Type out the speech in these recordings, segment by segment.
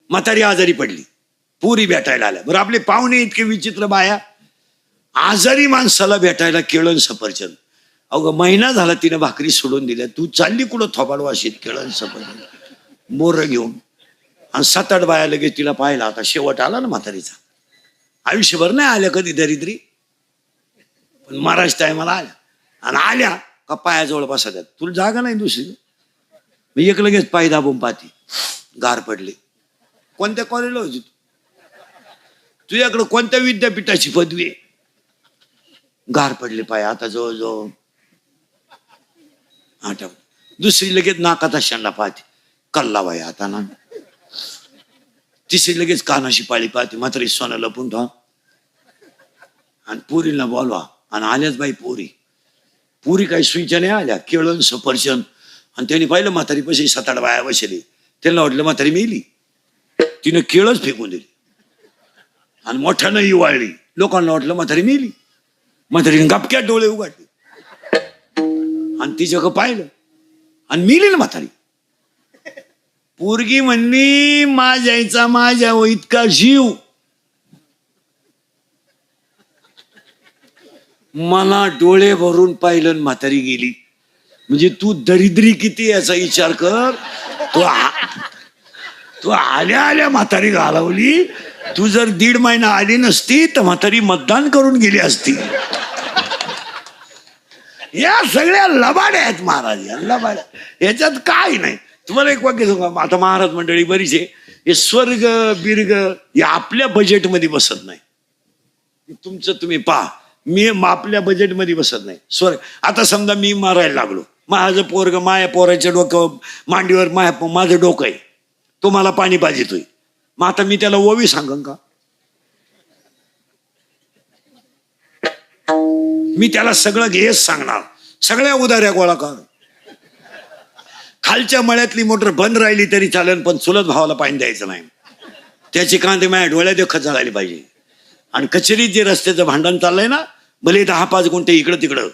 म्हातारी आजारी पडली, पुरी भेटायला आल्या. बरं, आपले पाहुणे इतके विचित्र बाया, आजारी माणसाला भेटायला केळण सफरचंद. अगं महिना झाला तिने भाकरी सोडून दिल्या, तू चालली कुठं थोबाड वाशीत केळण सफरचंद मोर घेऊन. आणि 7-8 बाया लगेच तिला पाहिला. आता शेवट आला ना म्हातारीचा. आयुष्यभर नाही आल्या कधी दरिद्री, पण महाराज टायमाला आल्या. आणि आल्या का पायाजवळ बसतात. तुला जागा नाही दुसरी. मी एक लगेच पाय दाबून पाहते, गार पडले. कोणत्या कॉलेजला होती तू? तुझ्याकडं कोणत्या विद्यापीठाची पदवी आहे? गार पडले पाय. आता जवळजवळ आठवण. दुसरी लगेच नाकाचा शेंडा पाहते, कल्ला बाई आता ना. तिसरी लगेच कानाशी पाळी पाहते, मात्र सोनं लपून ठेवा आणि पुरीला बोलवा. आणि आल्याच बाई पुरी. पुरी काही सुईच्या नाही आल्या, केळण सफरचंद. आणि त्यांनी पाहिलं म्हातारी पैसे 7-8 बाया बसली. त्यांना वाटलं म्हातारी मेली. तिनं केळच फेकून दिली आणि मोठ्यानं इवाळली. लोकांना वाटलं म्हातारी मेली. म्हातारीने गपक्यात डोळे उघडले आणि तिच्याकडं पाहिलं आणि मेली ना म्हातारी. पोरगी म्हणली, माझ्याचा माझ्या इतका जीव. मला डोळे भरून पाहिलं, म्हातारी गेली. म्हणजे तू दरिद्री किती याचा विचार कर. तू आल्या आल्या म्हातारी घालवली. तू जर 1.5 महिना आली नसती तर म्हातारी मतदान करून गेली असती. या सगळ्या लबाड्या आहेत महाराज, या लबाड्या. याच्यात काय नाही. तुम्हाला एक वाक्य सांगा. आता महाराज मंडळी बरीच आहे, हे स्वर्ग बिर्ग हे आपल्या बजेटमध्ये बसत नाही. तुमचं तुम्ही पहा. मी आपल्या बजेटमध्ये बसत नाही स्वर्ग. आता समजा मी मारायला लागलो, माझं पोरग माया पोराच्या डोकं मांडीवर माझं डोकं आहे, तो मला पाणी पाहिजेतोय. मग आता मी त्याला ओवी सांगन का? मी त्याला सगळं घेच सांगणार. सगळ्या उदाऱ्या गोळा कर. खालच्या मळ्यातली मोटर बंद राहिली तरी चालेल, पण चुलत भावाला पाणी द्यायचं नाही. त्याची कांदे माझ्या डोळ्यात देखत झाली पाहिजे. आणि कचेरीत जे रस्त्याचं भांडण चाललंय ना, भले 10-5 गुंठे इकडं तिकडं,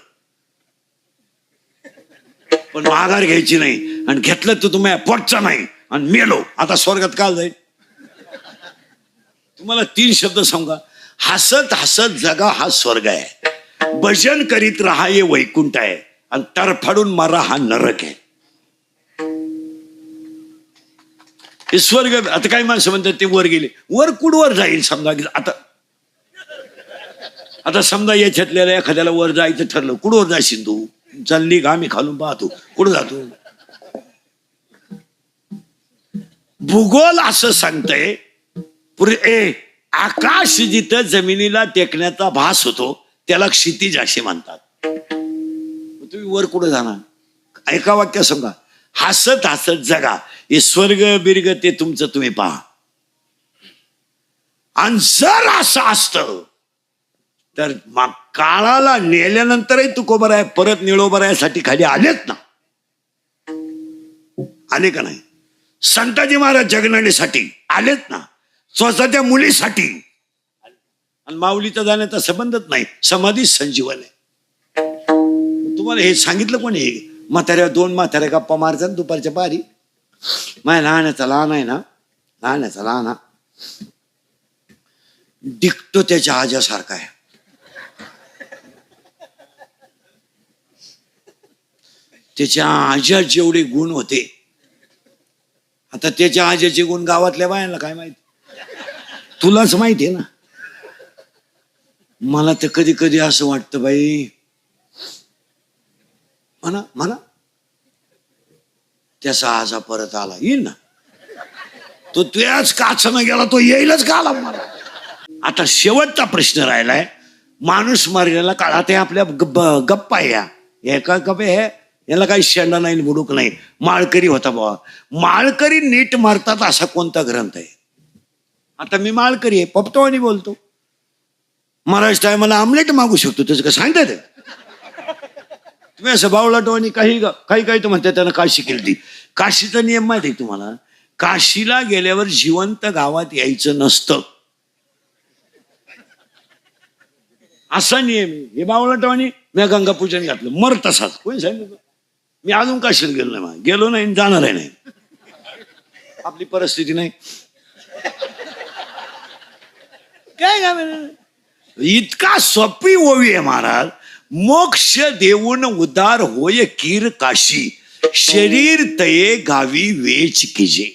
पण माघार घ्यायची नाही. आणि घेतलं तर तुम्ही पोटचा नाही. आणि मेलो आता स्वर्गात काल जाईल. तुम्हाला 3 शब्द सांगा. हसत हसत जगा हा स्वर्ग आहे, भजन करीत राहा हे वैकुंठ आहे, आणि तरफाडून मारा हा नरक आहे. हे स्वर्ग. आता काही माणसं म्हणतात ते वर गेले. वर कुठवर जाईल समजा. आता समजा याच्यातल्याला एखाद्याला वर जायचं ठरलं, कुठवर जाशील तू? चालली का? आम्ही खालून पाहतो. कुठं जातो? भूगोल असं सांगतंय, आकाश जिथं जमिनीला टेकण्याचा भास होतो त्याला क्षितिज असे म्हणतात. तुम्ही वर कुठं जाणार? एका वाक्य सांगा. हसत हसत जगा हे स्वर्ग बिर्ग ते तुमचं तुम्ही पहा. आणि जर असं असतं तर काळाला नेल्यानंतरही तुकोबराय परत निळोबरायासाठी खाली आलेत ना. आले का नाही? संताजी महाराज जगण्यासाठी आलेत ना. स्वतःच्या मुलीसाठी. आणि माऊलीचा जाण्याचा संबंधच नाही. समाधी संजीवन आहे. तुम्हाला हे सांगितलं कोणी? म्हाताऱ्या 2 म्हाताऱ्या गप्पा मारतात दुपारच्या पारी. माझ्या लहानाचा लहान आहे ना, लहानाचा लहान दिखतो त्याच्या आजासारखा आहे. त्याच्या आज्यात जेवढे गुण होते, आता त्याच्या आज्याचे गुण गावातल्या बायांना काय माहिती? तुलाच माहिती आहे ना. मला तर कधी कधी असं वाटतं बाई, म्हणा त्याचा आजा परत आला. येईल ना तो. तुझ्याच काचनं गेला, तो येईलच का आला मला. आता शेवटचा प्रश्न राहिलाय. माणूस मारलेला काळात आपल्या गप्पा या एका गप्पे हे, याला काही शेंडा नाही बुडूक नाही. माळकरी होता बाबा. माळकरी नीट मारतात असा कोणता ग्रंथ आहे? आता मी माळकरी आहे, पपटवाणी बोलतो. महाराज टायमाला आमलेट मागू शकतो, त्याचं काय सांगतात? तुम्ही असं बावलाटवाणी काही तर म्हणतात त्यानं काशी केली. काशीचा नियम माहिती आहे तुम्हाला? काशीला गेल्यावर जिवंत गावात यायचं नसतं, असा नियम आहे. हे बावलाटवाणी मी गंगा पूजन घातलं मर तसाच. कोणी सांगितलं? मी अजून काशीला गेलो नाही, जाणार आहे नाही. आपली परिस्थिती नाही. काय इतका सोपी ओवी आहे महाराज. मोक्ष देऊन उदार होय कीर काशी, शरीर तये गावी वेच किजे.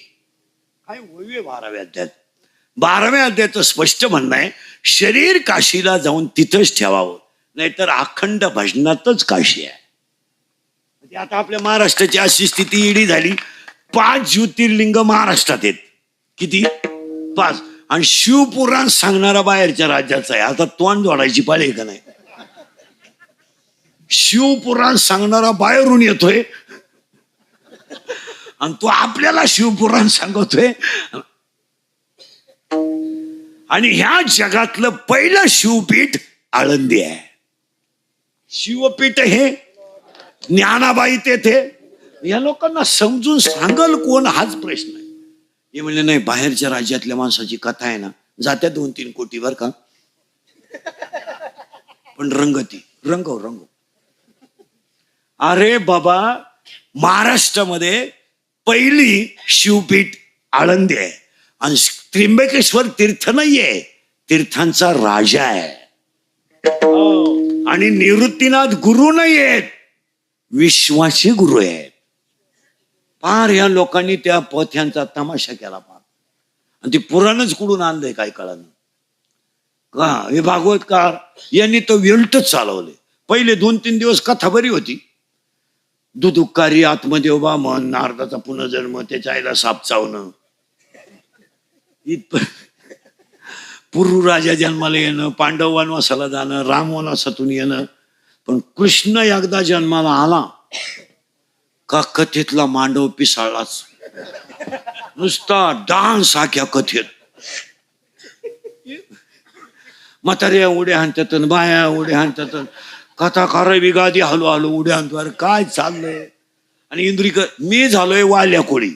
काय ओवी आहे 12व्या अध्यायात. 12व्या अध्यायाचं स्पष्ट म्हणणं आहे, शरीर काशीला जाऊन तिथंच ठेवावं, नाहीतर अखंड भजनातच काशी आहे. म्हणजे आता आपल्या महाराष्ट्राची अशी स्थिती इडी झाली, 5 ज्योतिर्लिंग महाराष्ट्रात आहेत. किती? 5. आणि शिवपुराण सांगणारा बाहेरच्या राज्याचा आहे. आता तोंड जोडायची पाळी का नाही? शिवपुराण सांगणारा बाहेरून येतोय आणि तो आपल्याला शिवपुराण सांगतोय. आणि ह्या जगातलं पहिलं शिवपीठ आळंदी आहे. शिवपीठ हे ज्ञानाबाई तेथे. या लोकांना समजून सांगल कोण, हाच प्रश्न आहे. हे म्हणले नाही, बाहेरच्या राज्यातल्या माणसाची कथा आहे ना, जात्या 2-3 कोटीवर का, पण रंगती रंगव. अरे बाबा, महाराष्ट्रामध्ये पहिली शिवपीठ आळंदी आहे. आणि त्र्यंबकेश्वर तीर्थ नाहीये, तीर्थांचा राजा आहे. आणि निवृत्तीनाथ गुरु नाही आहेत, विश्वाचे गुरु आहेत. फार या लोकांनी त्या पोथ्यांचा तमाशा केला फार. आणि ते पुराणच कुठून आणलंय काय कळलं का. हे भागवतकार यांनी तो वेल्टच चालवले. पहिले 2-3 दिवस कथा बरी होती. दुदुकारी आत्मदेव बामन, नारदाचा पुनर्जन्म, त्याच्या आईला साप चावणं, पुरू राजा जन्माला येणं, पांडव वनवासाला जाणं, राम वनवासातून येणं. पण कृष्ण एकदा जन्माला आला का कथेतला मांडव पिसाळलाच. नुसता डान्स आख्या कथेत. म्हाताऱ्या उड्या हाणतात, बाया उड्या हाणतात, कथाकार बी गादी हलो उड्या हाणतो. अरे काय चाललंय. आणि इंद्रिक मी झालोय वाल्या कोळी,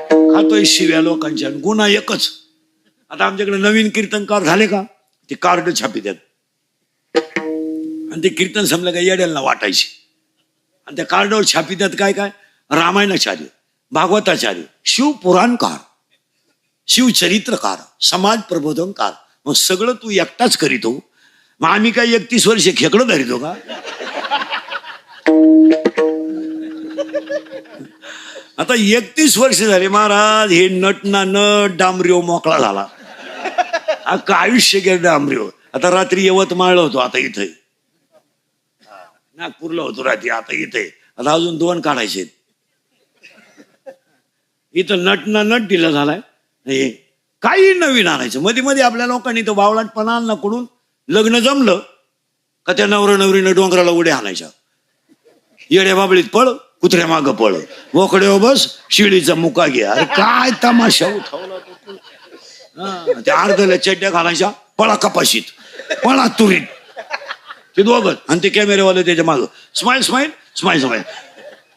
खातोय शिव्या लोकांच्या. गुन्हा एकच, आता आमच्याकडे नवीन कीर्तनकार झाले का, ते कार्ड छापितात आणि ते कीर्तन संपलं का येड्याला वाटायचे. आणि त्या कार्डावर छापितात काय काय, रामायणाचार्य, भागवताचार्य, शिवपुराणकार, शिवचरित्रकार, समाज प्रबोधनकार. मग सगळं तू एकटाच करीतो. मग आम्ही काय 31 वर्ष खेकडं धरितो का. आता 31 वर्ष झाले महाराज, हे नटना नट डांबरीव मोकळा झाला. अख्खं आयुष्य गेलं डांबरीव. आता रात्री यवतमाळला होतो, आता इथे नागपूरला होतो रात्री, आता इथे. आता अजून 2 काढायचे. इथं नटना नट दिला झालाय. हे काही नवीन आणायचं. मध्ये मध्ये आपल्या लोकांनी तो बावळाटपणा आणला. कडून लग्न जमलं का त्या नवरा नवरीनं डोंगराला उड्या आणायच्या. येड्या बाबळीत पळ, कुत्र्या मागं पळ, मोकड्या बस, शिडीचा मुका घ्या. अरे काय तमाशा उठवला. त्या अर्धल्या चड्ड्या घालायच्या, पळा कपाशीत, पळा तुरीत, ते दोघं. आणि ते कॅमेरेवाले त्याच्या मागं स्माईल स्माईल स्माईल स्माईल,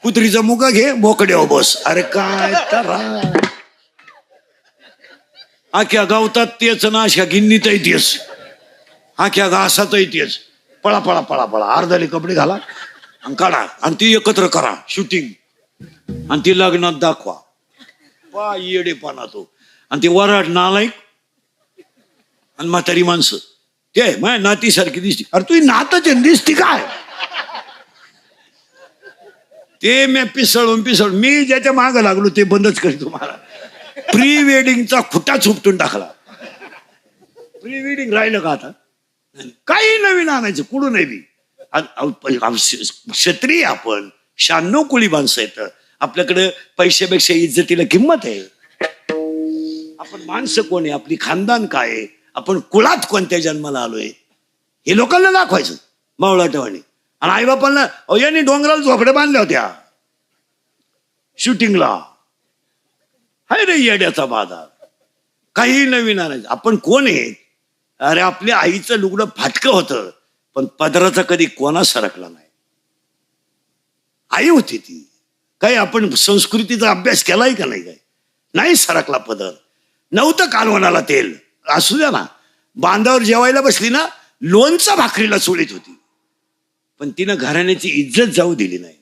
कुत्रीचा मुका घे, मोकड्या बस. अरे काय तर आख्या गावतात तेच ना, अशा गिन्नीतही तेच, आख्या घासातही तेच. पळा पळा पळा पळा, अर्धाले कपडे घाला आणि काढा आणि ती एकत्र करा शूटिंग आणि ती लग्नात दाखवा. पा येडेपणा तो. आणि ती वराड नालायक आणि म्हातारी माणसं, ते माझ्या नातीसारखी दिसती. अरे तुझी नातच दिसती काय. ते मी पिसळून मी ज्याच्या मागं लागलो ते बंदच करतो. मला प्री वेडिंगचा खुटाच उपटून टाकला. प्री वेडिंग राहिलं का आता. काही नवीन आणायचं कुठून नाही. क्षत्रिय आपण 96 कुळी माणसं आहेत. आपल्याकडे पैशापेक्षा इज्जतीला किंमत आहे. आपण माणसं कोण आहे, आपली खानदान काय आहे, आपण कुळात कोणत्या जन्माला आलोय, हे लोकांना दाखवायचं मावळाटवाणी. आणि आईबापांना यांनी डोंगराला झोपड्या बांधल्या होत्या शूटिंगला. हाय रे येड्याचा बाजार. काही नवीन आणायचं. आपण कोण आहे. अरे आपल्या आईचं लुगडं फाटकं होतं, पण पदराचा कधी कोणा सरकला नाही. आई होती ती. काही आपण संस्कृतीचा अभ्यास केलाय का नाही. काय नाही सरकला पदर. नव्हतं कालवणाला तेल, असू द्या ना. बांधावर जेवायला बसली ना, लोणचा भाकरीला चोळीत होती, पण तिनं घराण्याची इज्जत जाऊ दिली नाही.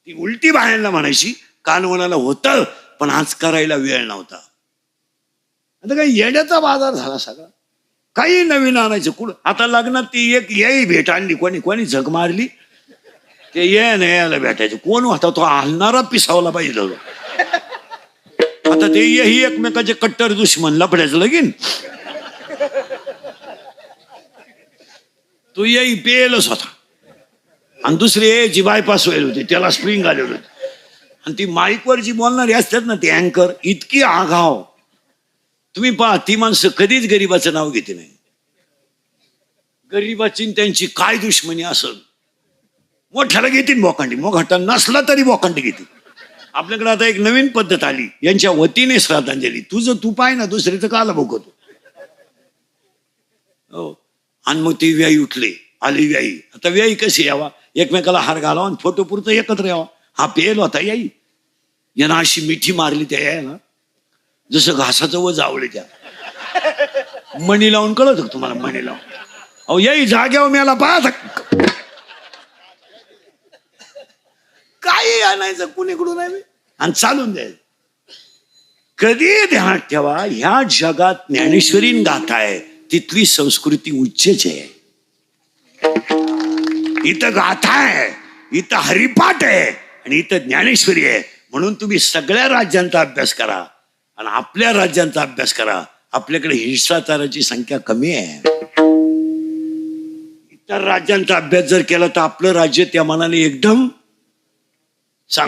ती उलटी बाहेरला म्हणायची कालवणाला होतं, पण आज करायला वेळ नव्हता. आता काही येण्याचा बाजार झाला सगळा. काही नवीन आणायचं कुठं. आता लग्नात ती एक येई भेट आणली, कोणी झक मारली, ते ये ना यायला भेटायचं. कोण होता तो हलणारा पिसावला पाहिजे. आता ते ही एकमेकाचे कट्टर दुश्मन लपड्याचं लगीन. तो येई पेलच होता आणि दुसरी यायची बायपास व्हायला होती, त्याला स्प्रिंग आलेलं होती. आणि ती माईकवर जी बोलणारी असतात ना ती अँकर, इतकी आघाव. तुम्ही पहा, ती माणसं कधीच गरीबाचं नाव घेते नाही. गरीबाची त्यांची काय दुश्मनी असेल, मोठ्याला घेतील बोकांडी, मोठा नसला तरी बोकांडी घेतील. आपल्याकडे आता एक नवीन पद्धत आली, यांच्या वतीने श्रद्धांजली. तू पाय ना, दुसरीचं काला बघतो. हो. आणि मग ती व्याई उठली, आली व्याई. आता व्याई कशी यावा, एकमेकाला हार घालावा आणि फोटो पुरतं एकत्र यावा. हा पेल होता याई, यानं अशी मिठी मारली त्या यायला, जसं घासाचं व जावळे त्या मणी लावून. कळत तुम्हाला मणी लावून? अहो याई जाग्यावर मेला पाहत. काही आणायचं कुणीकडून नाही आणि चालून द्यायचं. कधी ध्यानात ठेवा, ह्या जगात ज्ञानेश्वरीन गाथा आहे, तिथली संस्कृती उच्चच आहे. इथं गाथा आहे, इथं हरिपाठ आहे आणि इथं ज्ञानेश्वरी आहे. म्हणून तुम्ही सगळ्या राज्यांचा अभ्यास करा आणि आपल्या राज्यांचा अभ्यास करा. आपल्याकडे हिंसाचाराची संख्या कमी आहे. इतर राज्यांचा अभ्यास जर केला तर आपलं राज्य त्या मानाने एकदम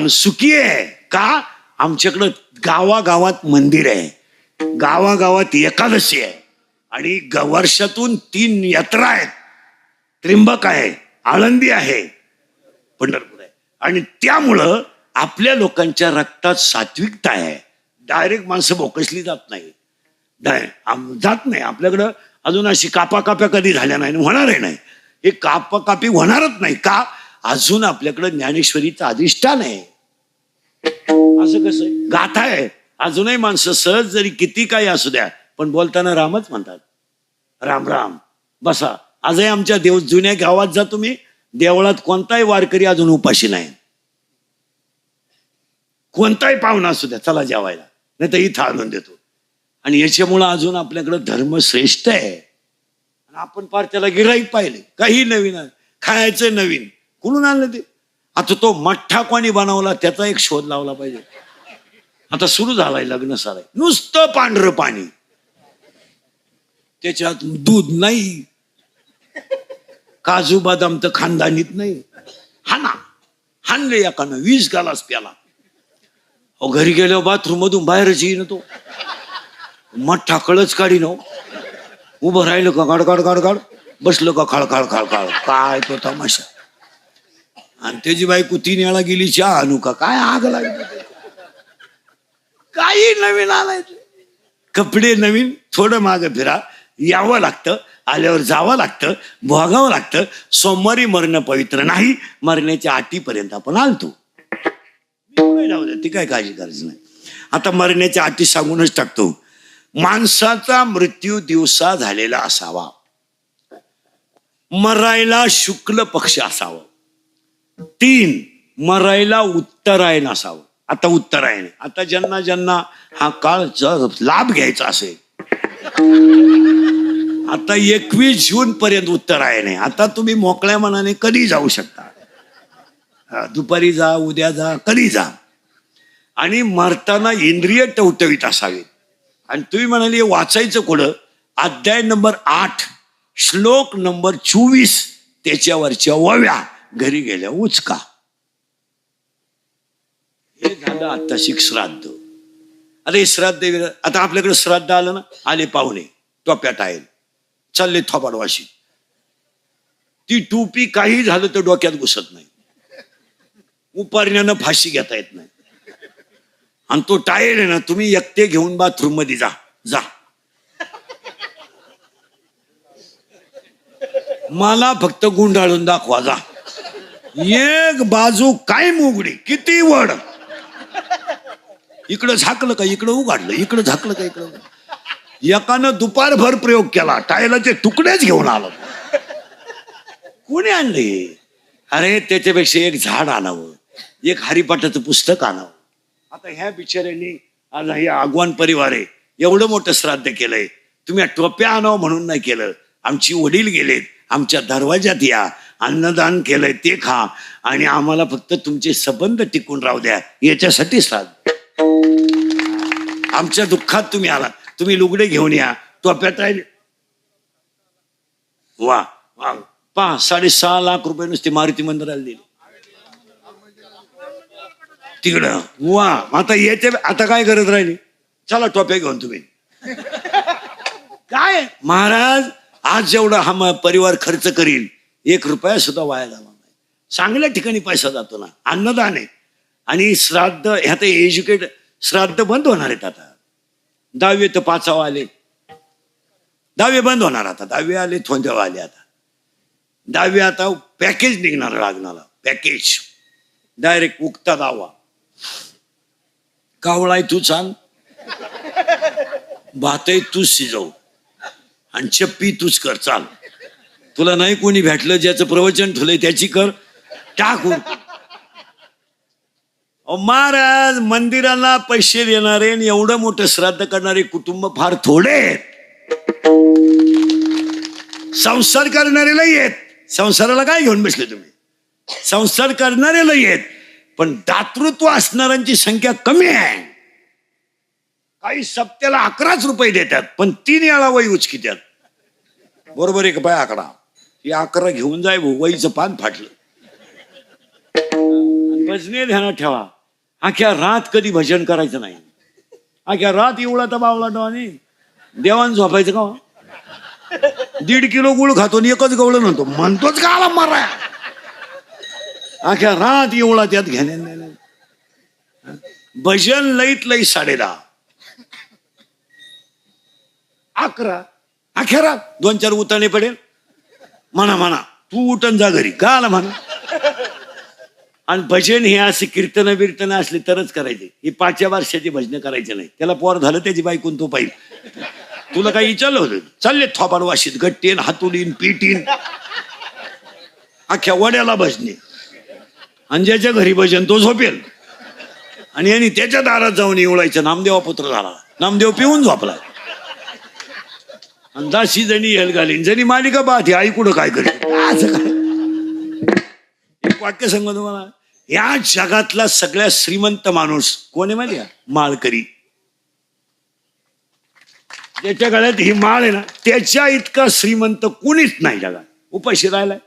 सुखी आहे. का? आमच्याकडं गावागावात मंदिर आहे, गावागावात एकादशी आहे आणि वर्षातून 3 यात्रा आहेत. त्र्यंबक आहे, आळंदी आहे, पंढरपूर आहे. आणि त्यामुळं आपल्या लोकांच्या रक्तात सात्विकता आहे. डायरेक्ट माणसं बोकसली जात नाही, जात नाही. आपल्याकडं अजून अशी कापाकाप्या कधी झाल्या नाही, होणारही नाही. हे कापाकापी होणारच नाही. का? अजून आपल्याकडं ज्ञानेश्वरीचं अधिष्ठान आहे. असं कसं गाथा आहे. अजूनही माणसं सहज जरी किती काही असू द्या पण बोलताना रामच म्हणतात. राम राम बसा. आजही आमच्या जुन्या गावात जा तुम्ही, देवळात कोणताही वारकरी अजून उपाशी नाही. कोणताही पाहुणा असू द्या, चला जेवायला, नाही तर इथं आणून देतो. आणि याच्यामुळं अजून आपल्याकडं धर्म श्रेष्ठ आहे. आपण पार त्याला गिऱ्हाईक पाहिले. काही नवीन खायचं नवीन, कुठून आणलं ते? आता तो मठ्ठा कोणी बनवला त्याचा एक शोध लावला पाहिजे. आता सुरू झालाय लग्न साराय, नुसतं पांढरं पाणी, त्याच्यात दूध नाही, काजू बदाम तर खानदानीत नाही. हाणले एकानं 20 ग्लास प्याला. घरी गेल्यावर बाथरूम मधून बाहेरच येईन तो. मठ्ठा कळच काढी न. उभं राहिलं का गाड गाड गाड, बसलं का खळखळ खळखळ. काय तो तमाशा. आणि त्याची बायको 3 वेळा गेली चहा आणू का, काय आग लागली. काही नवीन आणायचं, कपडे नवीन, थोडं मागं फिरा, यावं लागतं, आल्यावर जावं लागतं, भोगावं लागतं. सोमवारी मरणं पवित्र नाही, मरण्याच्या अटीपर्यंत आपण आलतो. जाऊ द्या, ती काय काळजी करायची नाही. आता मरण्याच्या अटी सांगूनच टाकतो. माणसाचा मृत्यू दिवसा झालेला असावा, मरायला शुक्ल पक्ष असावं. 3 मरायला उत्तरायण असावं. आता उत्तरायण, आता ज्यांना ज्यांना हा काळचा लाभ घ्यायचा असेल, आता 21 जून पर्यंत उत्तरायण आहे. आता तुम्ही मोकळ्या मनाने कधी जाऊ शकता, दुपारी जा, उद्या जा, कधी जा. आणि मरताना इंद्रिय टवटवीत असावे. आणि तुम्ही म्हणाले वाचायचं कुठं? अध्याय नंबर 8 श्लोक नंबर 24 त्याच्यावरच्या ओव्या घरी गेल्या उचका. हे झालं आता श्राद्ध. आता हे श्राद्ध, आता आपल्याकडे श्राद्ध आलं ना, आले पाहुणे, टोप्यात आहे, चालले थोपाडवाशी. ती टोपी काही झालं तर डोक्यात घुसत नाही, उपारण्यानं फाशी घेता येत नाही. आणि तो टायर आहे ना, तुम्ही एकटे घेऊन बाथरूम मध्ये जा जा. मला फक्त गुंडाळून दाखवा जा. एक बाजू काय मुगडी, किती वड, इकडं झाकलं का इकडं उघडलं, इकडं झाकलं का इकडं. एकानं दुपारभर प्रयोग केला, टायलाचे तुकडेच घेऊन आलं. कोणी आणले? अरे त्याच्यापेक्षा एक झाड आणावं, एक हरिपाठाचं पुस्तक आणावं. आता ह्या बिचाऱ्यांनी आज हे आगवान परिवार आहे, एवढं मोठं श्राद्ध केलंय, तुम्ही टोप्या आणावं म्हणून नाही केलं. आमची वडील गेलेत, आमच्या दरवाजात या, अन्नदान केलंय ते खा, आणि आम्हाला फक्त तुमचे संबंध टिकून राहू द्या, याच्यासाठी श्राद्ध. आमच्या दुःखात तुम्ही आला, तुम्ही लुगडे घेऊन या, टोप्यात राहिले. वा वा, 6.5 लाख रुपये नुसते मारुती मंदिराला दिले तिकडं. वा, आता येते, आता काय करत राहिली, चला टोप्या घेऊन तुम्ही. काय महाराज, आज जेवढा हा परिवार खर्च करील, 1 रुपया सुद्धा वाया जाणार नाही. चांगल्या ठिकाणी पैसा जातो ना, अन्नदान आहे. आणि श्राद्ध ह्यात एज्युकेट, श्राद्ध बंद होणार आहेत आता. 10वी तर 5वा आले, 10वी बंद होणार आता. 10वी आले, थोंद्यावा आले आता. 10वी आता पॅकेज निघणार लागणार, पॅकेज डायरेक्ट उगता दावा. कावळाय तू सांग, भातही तूच शिजव, आणि चप्पी तूच कर, चाल. तुला नाही कोणी भेटलं, ज्याचं प्रवचन ठेवलंय त्याची कर, टाक. महाराज, मंदिराला पैसे देणारे आणि एवढं मोठं श्राद्ध करणारे कुटुंब फार थोडे आहेत. संसार करणारे लई आहेत. संसाराला काय घेऊन बसले तुम्ही, संसार करणारे लई आहेत, पण दातृत्व असणाऱ्यांची संख्या कमी आहे. काही सप्त्याला 11 रुपये देतात, पण 3 वेळा वही उचकित्यात. बरोबर आहे का बाय आकडा? हे 11 घेऊन जाय, वहीचं पान फाटलं. भजने ध्यानात ठेवा, अख्या रात कधी भजन करायचं नाही. अख्या रात एवढा तर बावला डोळाने देवान झोपायचं का? 1.5 किलो गुळ खातो आणि 1च गवळण म्हणतो, म्हणतोच का आला मारा. अख्या रात एवढा त्यात घेण्या. भजन लईत लई 10:30, 11 अख्या रात 2-4 उताने पडेल. म्हणा तू उठन जा घरी, का आला म्हणा. आणि भजन हे असे कीर्तन बिर्तन असले तरच करायचे. ही 5व्या वर्षाची भजन करायचे नाही. त्याला पोर झालं, त्याची बायकून तो पाहिजे. तुला काही विचारलं होतं, चालले थोपाड वाशीत गट्टीन, हातुलीन, पिटीन, अख्ख्या वड्याला भजने. आणि ज्याच्या घरी भजन तो झोपेल, आणि यांनी त्याच्या दारात जाऊन एवढायचं, नामदेवा पुत्र झाला. नामदेव पिऊन झोपला, आणि 10 जणी हेल घालीन, जणी मालिका पाहते, आई कुठं काय करते. असं काय एक वाक्य सांगू तुम्हाला, या जगातला सगळ्यात श्रीमंत माणूस कोण आहे माहिती आहे? माळकरी. ज्याच्या गळ्यात ही माळ आहे ना, त्याच्या इतका श्रीमंत कोणीच नाही जगात. उपाशी राहिलाय,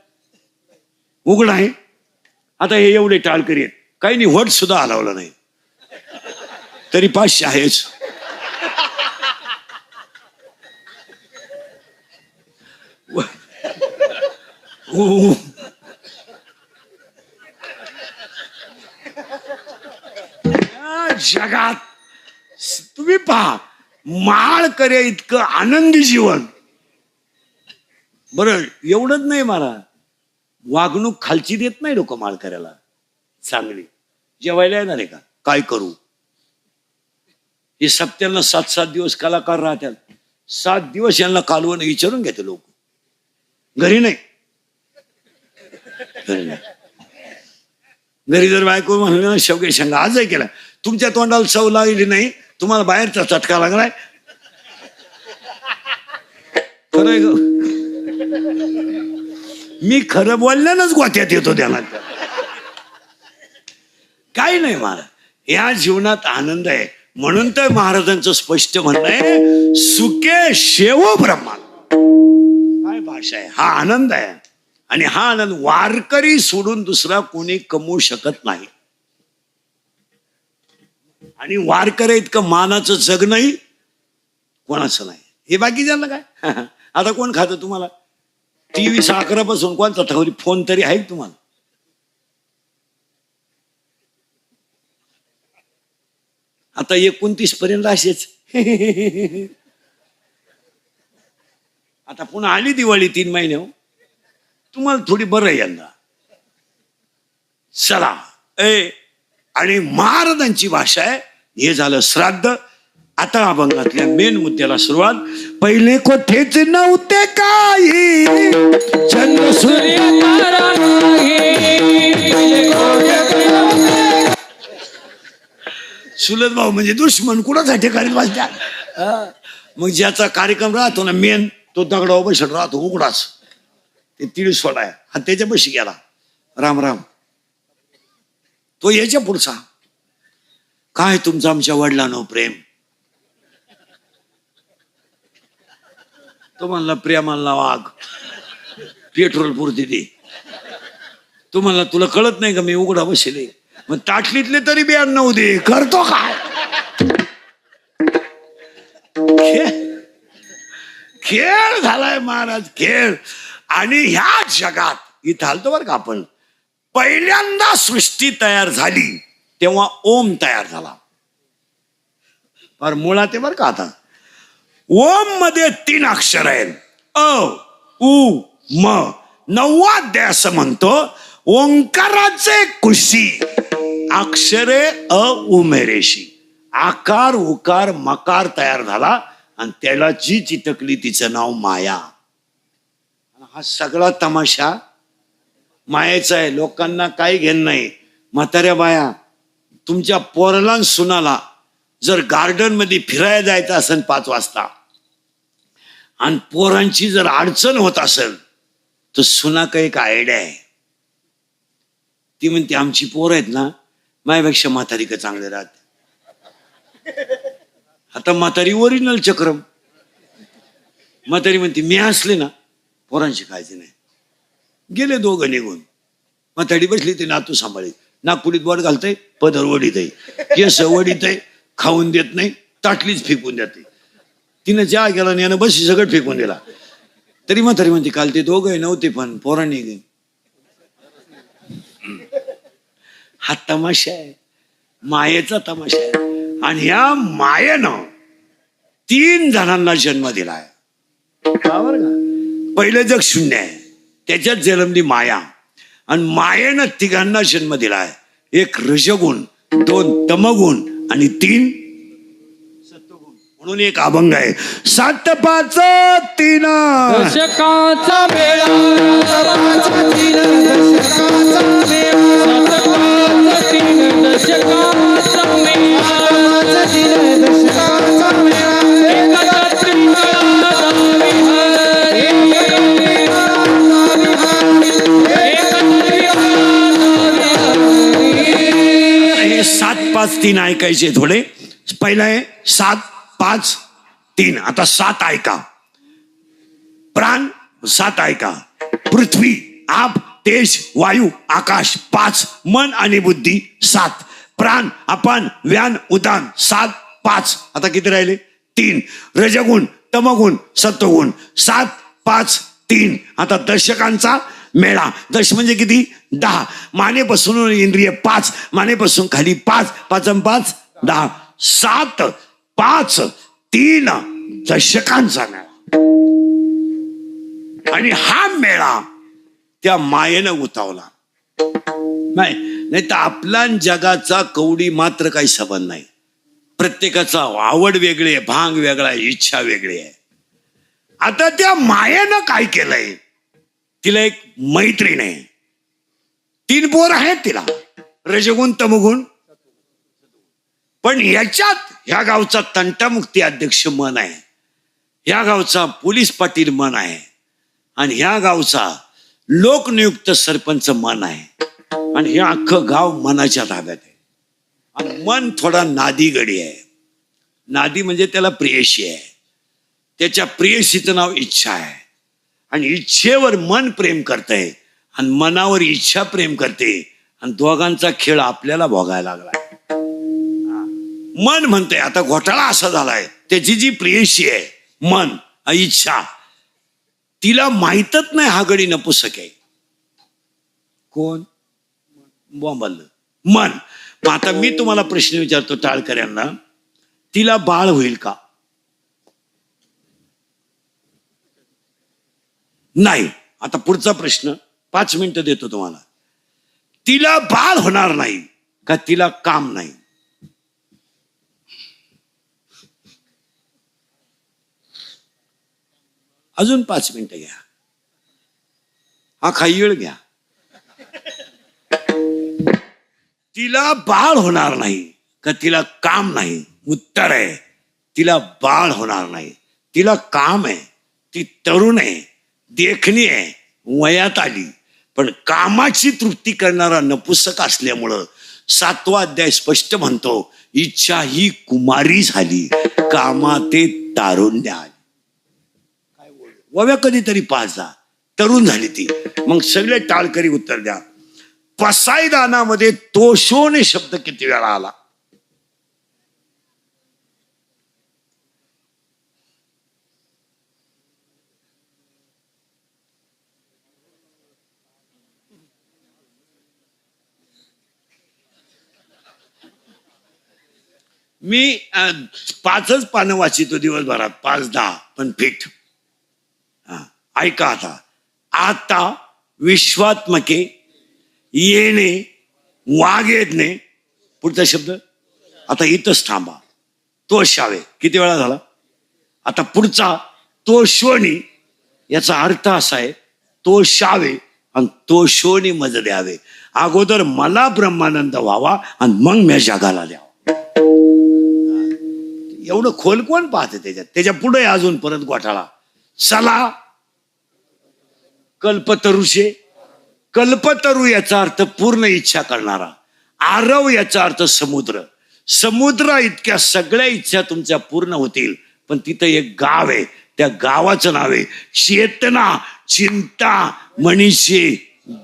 उघड आहे. आता हे एवढे टाळकरी आहेत, काही नाही, वट सुद्धा हलवलं नाही, तरी 500 आहेच. जगात तुम्ही पहा, माळ करे इतकं आनंदी जीवन. बरं, एवढंच नाही, मला वागणूक खालची देत नाही लोक माळ करायला. चांगली जेवायला येणार आहे का, काय करू. हे सप्त्यांना 7-7 दिवस कलाकार राहतात. 7 दिवस यांना कालवण विचारून घेते लोक. घरी नाही, घरी जर बायको म्हणलं शेवगे शेंगा आजही केला, तुमच्या तोंडाला चव लागली नाही, तुम्हाला बाहेरचा चटका लागलाय. खरंय ग, मी खरं बोलल्यानंच गोत्यात येतो ध्यानात. काही नाही महाराज, या जीवनात आनंद आहे. म्हणून तर महाराजांचं स्पष्ट म्हणणं आहे, सुखे शेवो ब्रह्मा. काय भाषा आहे, हा आनंद आहे. आणि हा आनंद वारकरी सोडून दुसरा कोणी कमवू शकत नाही. आणि वारकरी इतकं मानाचं जग नाही कोणाचं नाही. हे बाकीच्यांना काय, आता कोण खातं तुम्हाला? TV 11 पासून कोणता तरी फोन तरी आहे तुम्हाला? आता 29 पर्यंत असेच. आता पुन्हा आली दिवाळी 3 महिने, तुम्हाला थोडी बरं आहे यंदा. चला आणि महाराजांची भाषा आहे. हे झालं श्राद्ध. आता अभंगातल्या मेन मुद्द्याला सुरुवात. पहिले कोठेच नव्हते काही, चंद्र सूर्य तारा नाही. सुलत भाऊ म्हणजे दुश्मन कुणासाठी करीत वाचत्या. मग ज्याचा कार्यक्रम राहतो ना मेन, तो दगडावर बसत राहतो उघडाच. ते तीळ सोडाय हा त्याच्या बशी गेला, राम राम. तो याच्या पुढचा, काय तुमचं आमच्या वडिलांनो प्रेम. तो म्हणला प्रेमाला वाघ, पेट्रोल पुरती दे. तू म्हणला तुला कळत नाही का मी उघडा बसले. मग ताटलीतले तरी 92 दे. करतो काय? खेळ झालाय महाराज, खेळ. आणि ह्या जगात इथं आलतो बरं का आपण, पहिल्यांदा सृष्टी तयार झाली तेव्हा ओम तयार झाला. पर मुळात आहे बरं का. आता ओम मध्ये 3 अक्षर आहेत, अ उ म. 9वा अध्याय असं म्हणतो, ओंकाराचे कुशी अक्षरे अ उमेरेशी. आकार उकार मकार तयार झाला आणि त्याला जी चितकली तिचं नाव माया. हा सगळा तमाशा मायेचा आहे. लोकांना काही घेणं नाही. म्हाताऱ्या बाया, तुमच्या पोराला सुनाला जर गार्डन मध्ये फिरायला जायचं असेल 5 वाजता आणि पोरांची जर अडचण होत असेल तर सुना काही एक आयडिया आहे. ती म्हणते आमची पोरं आहेत ना, माझ्यापेक्षा म्हातारी का चांगले राहते. आता म्हातारी ओरिजिनल चक्रम. म्हातारी म्हणते मी असले ना पोरांची काळजी नाही. गेले दोघं निघून. म्हातारी बसली, ते नातू सांभाळी. नागपुडीत बोट घालतय, पदर वडीत आहे, केस वडीत आहे, खाऊन देत नाही, ताटलीच फेकून देते. तिनं चहा केला आणि यानं बशी सगळं फेकून दिला. तरी म्हातारी म्हणते काल ते दोघं नव्हते पण पोरांनी गे. हा तमाशा आहे, मायेचा तमाशा आहे. आणि ह्या मायेनं 3 जणांना जन्म दिलाय. पहिलं जग शून्य आहे, त्याच्यात जन्मली माया. आणि मायेनं 3घांना जन्म दिलाय. 1 रजगुण, 2 तमगुण आणि 3 सत्वगुण. म्हणून एक अभंग आहे, 7 5 3 दशकाचा मेळा. 7 5 3 दशकाचा मेळा. 7 5 3 दशकाचा मेळा. 3 दशकाचा मेळा. एका रात्री हे 7 5 3 ऐकायचे थोडे. पहिला आहे 7 5 3. आता 7 ऐका. प्राण 7 ऐका. पृथ्वी, आप, तेज, वायू, आकाश 5. मन आणि बुद्धी 7. प्राण, अपान, व्यान, उदान 7 5. आता किती राहिले? 3. रजगुण, तमगुण, सत्वगुण 7 5 3. आता दशकांचा मेळा. दश म्हणजे किती? 10. मानेपासून इंद्रिय 5, मानेपासून खाली 5, 5 5 10. 7 5 3 दशकांचा मेळा. आणि हा मेळा त्या मायेनं उतावला. नाही तर आपला जगाचा कवडी मात्र काही संबंध नाही. प्रत्येकाचा आवड वेगळी आहे, भांग वेगळा आहे, इच्छा वेगळी आहे. आता त्या मायेनं काय केलंय, तिला एक मैत्रीण आहे, 3 पोर आहेत तिला, रजगुण तमगुण. पण याच्यात ह्या गावचा तंटामुक्ती अध्यक्ष मन आहे, ह्या गावचा पोलीस पाटील मन आहे, आणि ह्या गावचा लोकनियुक्त सरपंच मन आहे. आणि हे अख्खं गाव मनाच्या ताब्यात आहे. आणि मन थोडा नादी गडी आहे. नादी म्हणजे त्याला प्रेयशी आहे. त्याच्या प्रेयशीचं नाव इच्छा आहे. आणि इच्छेवर मन प्रेम करतंय आणि मनावर इच्छा प्रेम करते. आणि दोघांचा खेळ आपल्याला भोगायला लागलाय. मन म्हणतंय आता घोटाळा असा झालाय, त्याची जी प्रेयशी आहे मन, इच्छा, तिला माहीतच नाही हा गडी नपुसक आहे. कोण? बोंबल मन. मग आता मी तुम्हाला प्रश्न विचारतो टाळकऱ्यांना, तिला बाळ होईल का? नाही. आता पुढचा प्रश्न 5 मिनिटं देतो तुम्हाला. तिला बाळ होणार नाही का तिला काम नाही? अजून 5 मिनिटं घ्या. हा खाई वेळ घ्या. तिला बाळ होणार नाही का तिला काम नाही? उत्तर आहे तिला बाळ होणार नाही, तिला काम आहे, ती तरुण आहे, देखणी आहे, वयात आली, पण कामाची तृप्ती करणारा नपुसक असल्यामुळं 7वा अध्याय स्पष्ट म्हणतो, इच्छा ही कुमारी झाली, कामाते तारुण्य आली. वव्या कधीतरी पाच जा, तरुण झाली ती. मग सगळे टाळकरी उत्तर द्या. पसायदानामध्ये तोषोने शब्द किती वेळा आला? मी 5च पानं वाचितो दिवसभरात, 5-10, पण फिट. ऐका आता. आता विश्वात्मके येणे वागेदने, पुढचा शब्द आता इथंच थांबा. तो शावे किती वेळा झाला? आता पुढचा तो शोनी, याचा अर्थ असा आहे, तो शावे आणि तो शोनी मज द्यावे. अगोदर मला ब्रह्मानंद व्हावा आणि मग मी जगाला द्यावा. एवढं खोल कोण पाहते त्याच्या पुढे अजून परत गोठाळा. चला कल्पतरुषे, कल्पतरू याचा अर्थ पूर्ण इच्छा करणारा. आरव याचा अर्थ समुद्र. समुद्र इतक्या सगळ्या इच्छा तुमच्या पूर्ण होतील, पण तिथं एक गाव आहे, त्या गावाचं नाव आहे चेतना चिंता मनीषे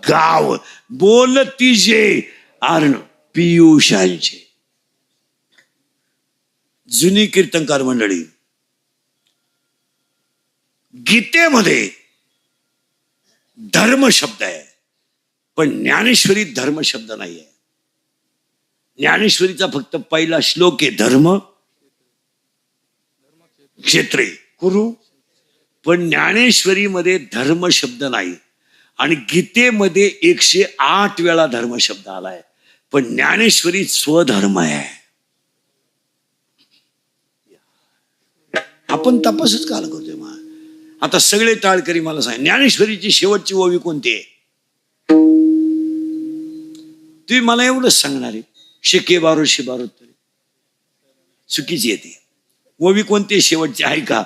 गाव. बोलतीजे आर्ण पियुषांचे. जुनी कीर्तनकार मंडळी, गीतेमध्ये धर्म शब्द आहे, पण ज्ञानेश्वरीत धर्म शब्द नाही आहे. ज्ञानेश्वरीचा फक्त पहिला श्लोक आहे, धर्म क्षेत्रे कुरु, पण ज्ञानेश्वरीमध्ये धर्म शब्द नाही. आणि गीतेमध्ये 108 वेळा धर्म शब्द आलाय, पण ज्ञानेश्वरीत स्वधर्म आहे. आपण तपासच काल करतोय. मग आता सगळे टाळकरी मला सांग, ज्ञानेश्वरीची शेवटची ओवी कोणती आहे? तुम्ही मला एवढंच सांगणार आहे, शेके बारोशे बारो तरी चुकीची येते. ओवी कोणती शेवटची आहे का?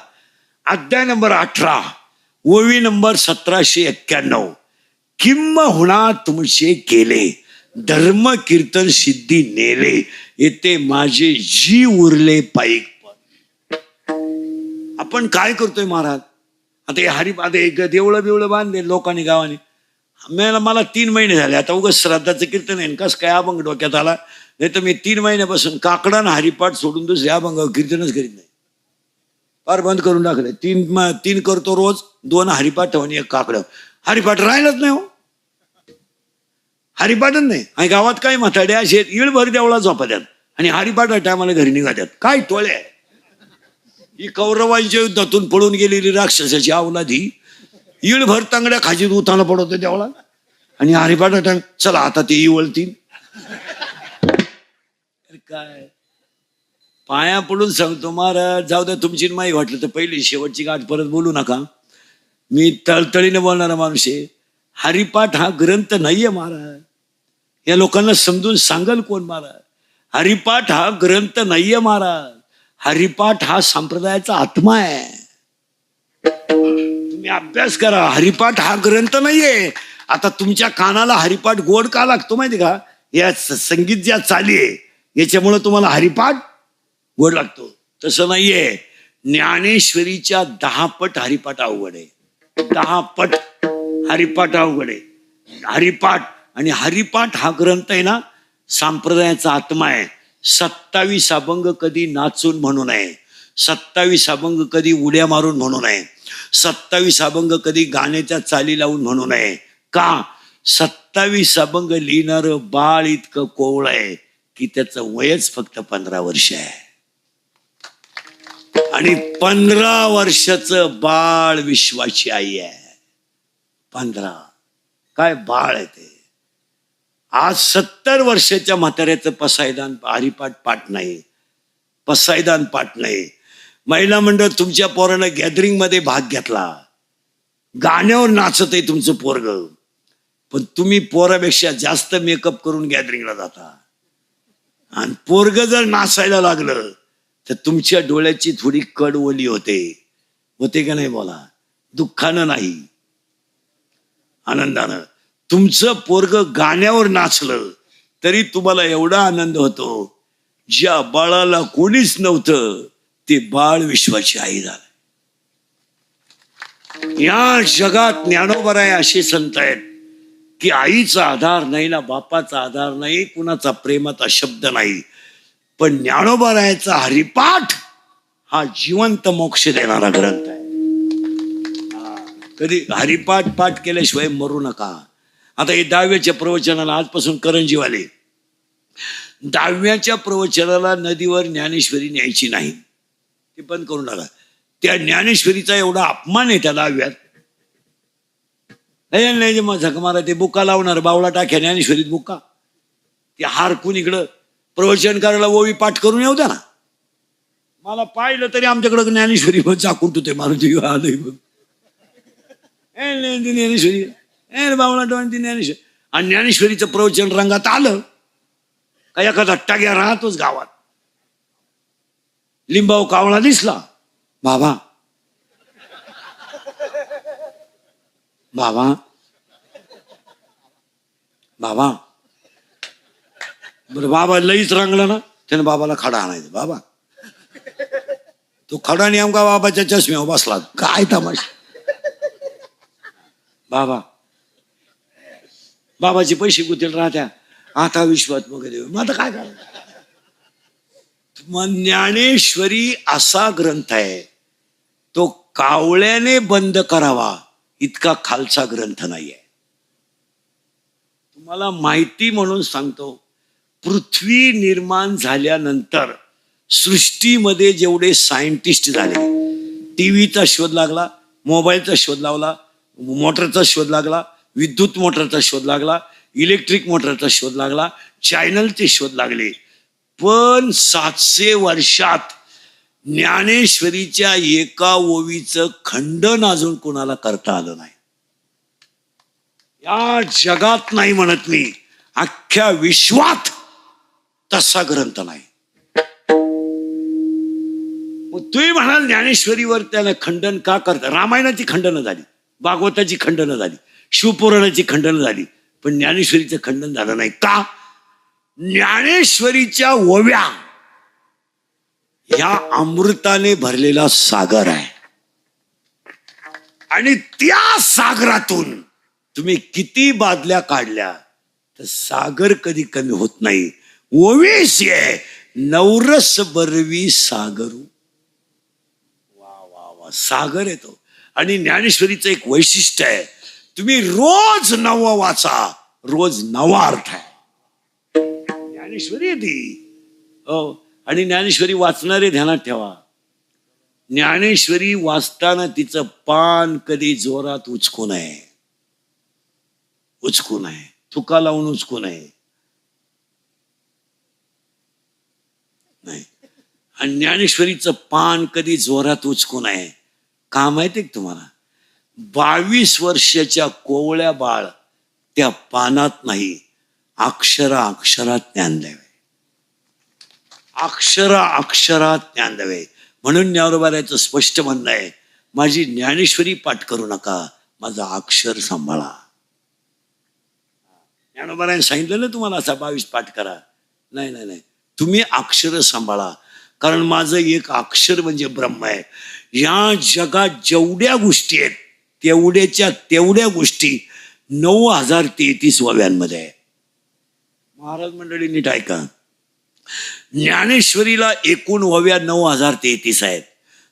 अध्याय नंबर 18, ओवी नंबर 1791. किंम हुणा तुमचे केले, धर्म कीर्तन सिद्धी नेले, येते माझे जी उरले पाईक. आपण काय करतोय महाराज? आता हे एक देवळं बिवळं बांधले लोकांनी गावाने. मला 3 महिने झाले आता उगाच श्राद्धाचं कीर्तन आहे, कस काय अभंग डोक्यात आला. नाही तर मी 3 महिन्यापासून काकडा ना हरिपाठ सोडून दुसरे अभंग कीर्तनच करीत नाही. फार बंद करून टाकले. 3 करतो रोज, 2 हरिपाठ आणि 1 काकडं. हरिपाठ राहिलंच नाही हो, हरिपाठच नाही. आणि गावात काय म्हाताडे असे इळभर देवळा झोपत्यात आणि हरिपाठ टायमाला घरी निघात्यात. काय टोळे आहे ही! कौरवांच्या युद्धातून पळून गेलेली राक्षसाची अवलादी इळभर तांगड्या खाजीत उताना पडवते देवळा आणि हरिपाठ टाइम. चला आता ते इवळतील. काय पाया पडून सांगतो महाराज, जाऊ द्या तुमची माही वाटलं तर पहिली शेवटची गाठ परत बोलू नका. मी तळतळीने बोलणारा माणूस आहे. हरिपाठ हा ग्रंथ नाहीये महाराज. या लोकांना समजून सांगल कोण महाराज? हरिपाठ हा ग्रंथ नाहीये महाराज. हरिपाठ हा संप्रदायाचा आत्मा आहे. तुम्ही अभ्यास करा. हरिपाठ हा ग्रंथ नाहीये. आता तुमच्या कानाला हरिपाठ गोड का लागतो माहिती का? या संगीत ज्या चाली आहे याच्यामुळे तुम्हाला हरिपाठ गोड लागतो. तसं नाहीये. ज्ञानेश्वरीच्या 10 पट हरिपाठ अवघड आहे. 10 पट हरिपाठ अवघड आहे. हरिपाठ आणि हरिपाठ हा ग्रंथ आहे ना, संप्रदायाचा आत्मा आहे. 27 अभंग कधी नाचून म्हणू नये, 27 अभंग कधी उड्या मारून म्हणू नये, 27 अभंग कधी गाण्याच्या चाली लावून म्हणू नये. का? 27 अभंग लिहिणार बाळ इतकं कोवळ आहे की त्याचं वयच फक्त 15 वर्ष आहे. आणि 15 वर्षाचं बाळ विश्वाची आई आहे. 15 काय बाळ आहे ते. आज 70 वर्षाच्या म्हाताऱ्याचं पसायदान हरिपाठ पाठ नाही, पसायदान पाठ नाही. महिला मंडळ तुमच्या पोरानं गॅदरिंग मध्ये भाग घेतला, गाण्यावर नाचत आहे तुमचं पोरग, पण तुम्ही पोरापेक्षा जास्त मेकअप करून गॅदरिंगला जाता. आणि पोरग जर नाचायला लागलं तर तुमच्या डोळ्याची थोडी कड ओली होते का नाही बोला? दुःखानं नाही, आनंदानं. तुमचं पोरग गाण्यावर नाचलं तरी तुम्हाला एवढा आनंद होतो. ज्या बाळाला कोणीच नव्हतं ते बाळ विश्वाची आई झालं. या जगात ज्ञानोबराय असे संत आहेत की आईचा आधार नाही ना, बापाचा आधार नाही, कुणाचा प्रेमाचा शब्द नाही, पण ज्ञानोबरायचा हरिपाठ हा जिवंत मोक्ष देणारा ग्रंथ आहे. कधी हरिपाठ पाठ केल्याशिवाय मरू नका. आता हे 10व्याच्या प्रवचनाला आजपासून करंजीवाले 10व्याच्या प्रवचनाला नदीवर ज्ञानेश्वरी न्यायची नाही, ते पण करू नका. त्या ज्ञानेश्वरीचा एवढा अपमान आहे त्या 10व्यात. नाही मग झक मारा ते बुक्का लावणार बावळा टाक्या ज्ञानेश्वरीत बुक्का, ते हारकून इकडं प्रवचन करायला ओवी पाठ करून येऊ द्या ना. मला पाहिलं तरी आमच्याकडं ज्ञानेश्वरी चाकून तुते मारुती आलंय बघ, ज्ञानेश्वरी बावळा डोळ्यांची ज्ञानेश्वरी. आणि ज्ञानेश्वरीचं प्रवचन रंगात आलं का एखादा टाग्या राहतोच गावात. लिंबाव कावळा दिसला, बाबा बाबा बाबा, बरं बाबा लईच रंगला ना, त्याने बाबाला खडा आणायचा. बाबा तो खडा नेमका बाबाच्या चष्म्यावर बसला, काय तमाशा. बाबाचे पैसे गुतेल राहत्या, आता विश्वात मग देव, मग आता काय करायचं. मग ज्ञानेश्वरी असा ग्रंथ आहे, तो कावळ्याने बंद करावा इतका खालचा ग्रंथ नाहीये. तुम्हाला माहिती म्हणून सांगतो, पृथ्वी निर्माण झाल्यानंतर सृष्टीमध्ये जेवढे सायंटिस्ट झाले, टीव्हीचा शोध लागला, मोबाईलचा शोध लावला, मोटरचा शोध लागला, विद्युत मोटरचा शोध लागला, इलेक्ट्रिक मोटरचा शोध लागला, चॅनलचे शोध लागले, पण 700 वर्षात ज्ञानेश्वरीच्या एका ओवीचं खंडन अजून कोणाला करता आलं नाही. या जगात नाही म्हणत मी, अख्ख्या विश्वात तसा ग्रंथ नाही. मग तुम्ही म्हणाल ज्ञानेश्वरीवर त्याला खंडन का करता? रामायणाची खंडनं झाली, भागवताची खंडनं झाली, शिवपुराणाची खंडनं झाली, पण ज्ञानेश्वरीचं खंडन झालं नाही. का? ज्ञानेश्वरीच्या ओव्या ह्या अमृताने भरलेला सागर आहे, आणि त्या सागरातून तुम्ही किती बादल्या काढल्या तर सागर कधी कमी होत नाही. ओवीस ये नवरस बरवी सागरू. वा वा वा, सागर येतो. आणि ज्ञानेश्वरीचं एक वैशिष्ट्य आहे, तुम्ही रोज नवं वाचा, रोज नवा अर्थ आहे. ज्ञानेश्वरी ती हो. आणि ज्ञानेश्वरी वाचणारे ध्यानात ठेवा, ज्ञानेश्वरी वाचताना तिचं पान कधी जोरात उचकू नये, थुका लावून उचकू नये. नाही. आणि ज्ञानेश्वरीचं पान कधी जोरात उचकू नये. का माहितीये का तुम्हाला? 22 वर्षाच्या कोवळ्या बाळ त्या पानात नाही, अक्षरात ज्ञान द्यावे, अक्षरात ज्ञान द्यावे. म्हणून ज्ञानोबारायचं स्पष्ट म्हणणं आहे, माझी ज्ञानेश्वरी पाठ करू नका, माझा अक्षर सांभाळा. ज्ञानोबारायने सांगितलं ना तुम्हाला असा 22 पाठ करा. नाही, तुम्ही अक्षर सांभाळा, कारण माझं एक अक्षर म्हणजे ब्रह्म आहे. या जगात जेवढ्या गोष्टी आहेत तेवढ्या गोष्टी 9033 ओव्यांमध्ये आहे. महाराज मंडळी नीट ऐका, ज्ञानेश्वरीला एकूण ओव्या 9033 आहेत,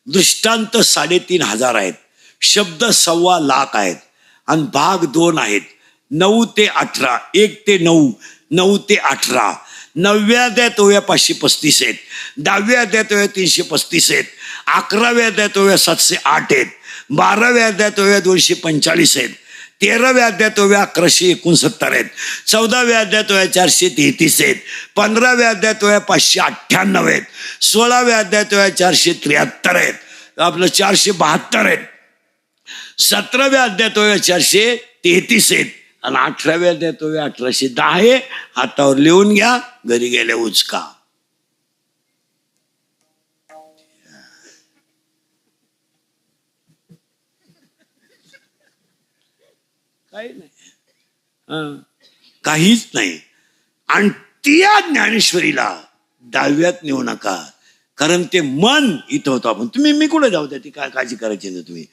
दृष्टांत 3500 आहेत, शब्द 1.25 लाख आहेत, आणि भाग 2 आहेत, 9 ते 18, 1 ते 9, 9 ते 18. 9व्या अध्यायात ओव्या 535 आहेत, 10व्या अध्यायात ओव्या 335 आहेत, 11व्या अध्यायात ओव्या 708 आहेत, 12व्या अध्यायात ओव्या 245 आहेत, 13व्या अध्यायात ओव्या 1169 आहेत, 14व्या अध्यायात ओव्या 433 आहेत, 15व्या अध्यायात ओव्या 598 आहेत, 16व्या अध्यायात ओव्या 473 आहेत, आपलं 472 आहेत, 17व्या अध्यायात ओव्या 433 आहेत, आणि 18व्या अध्यायात ओव्या 1810 आहे. हातावर लिहून घ्या, घरी गेल्या उचका. काही नाही. काहीच नाही. आणि त्या ज्ञानेश्वरीला डाव्यात नेऊ नका, कारण ते मन इथं होतं. आपण तुम्ही मी कुठे जाऊ द्या, ती काय काळजी करायची ना. तुम्ही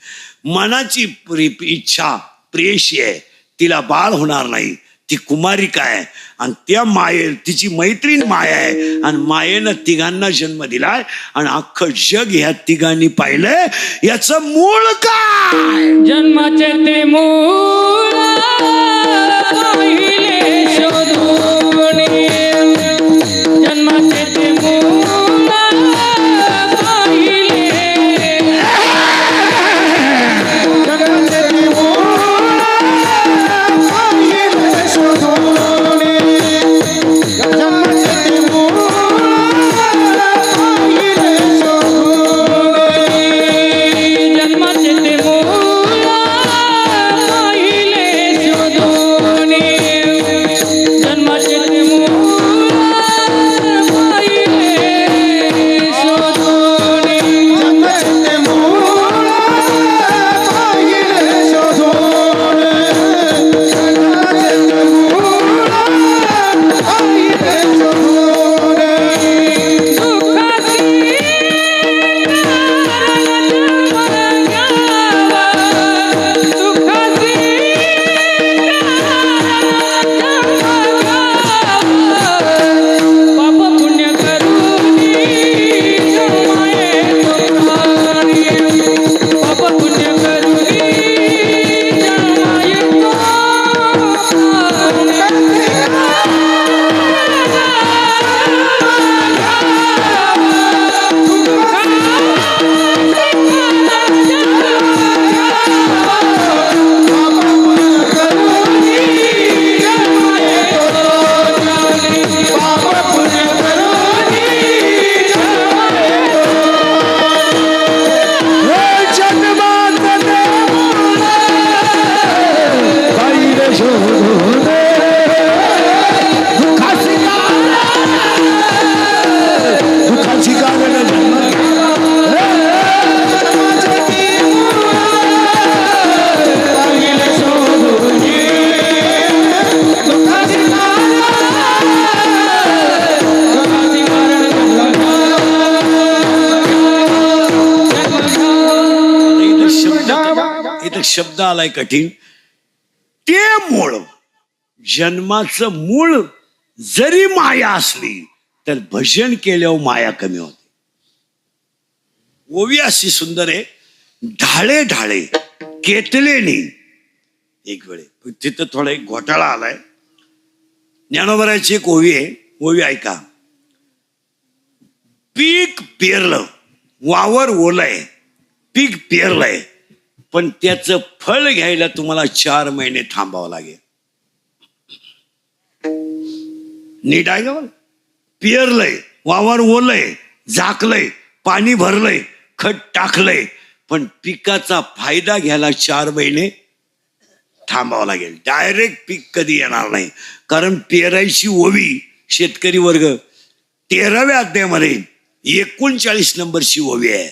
मनाची इच्छा प्रेयशी आहे, तिला बाळ होणार नाही, ती कुमारिका आहे. आणि त्या तिची मैत्रीण माया आहे, आणि मायेनं तिघांना जन्म दिलाय. आणि अख्खं जग ह्या तिघांनी पाहिलंय. याचं मूळ काय? जन्माचे ते मूळ पाहिले शोधून, जन्माचे ते मूळ पाहिले, जन्माचे ते मूळ पाहिले शोधून, जन्माचे ते मूळ पाहिले शोधून, जन्माचे ते मूळ शब्द आलाय कठीण. ते मूळ, जन्माचं मूळ जरी माया असली तर भजन केल्यावर माया कमी होते. ओवी अशी सुंदर आहे, ढाळे ढाळे केतलेनी. एक वेळे तिथं थोडा एक घोटाळा आलाय. ज्ञानोबराची एक ओवी आहे, ओवी ऐका. पीक पेरलं, वावर ओलय, पीक पेरलंय, पण त्याचं फळ घ्यायला तुम्हाला 4 महिने थांबावं लागेल. नीट आहे का बरं? पेरलंय, वावर ओलय, झाकलंय, पाणी भरलंय, खत टाकलंय, पण पिकाचा फायदा घ्यायला 4 महिने थांबावं लागेल. डायरेक्ट पीक कधी येणार नाही. कारण पेरायची ओवी शेतकरी वर्ग 13व्या अध्यायामध्ये 39 नंबरची ओवी आहे.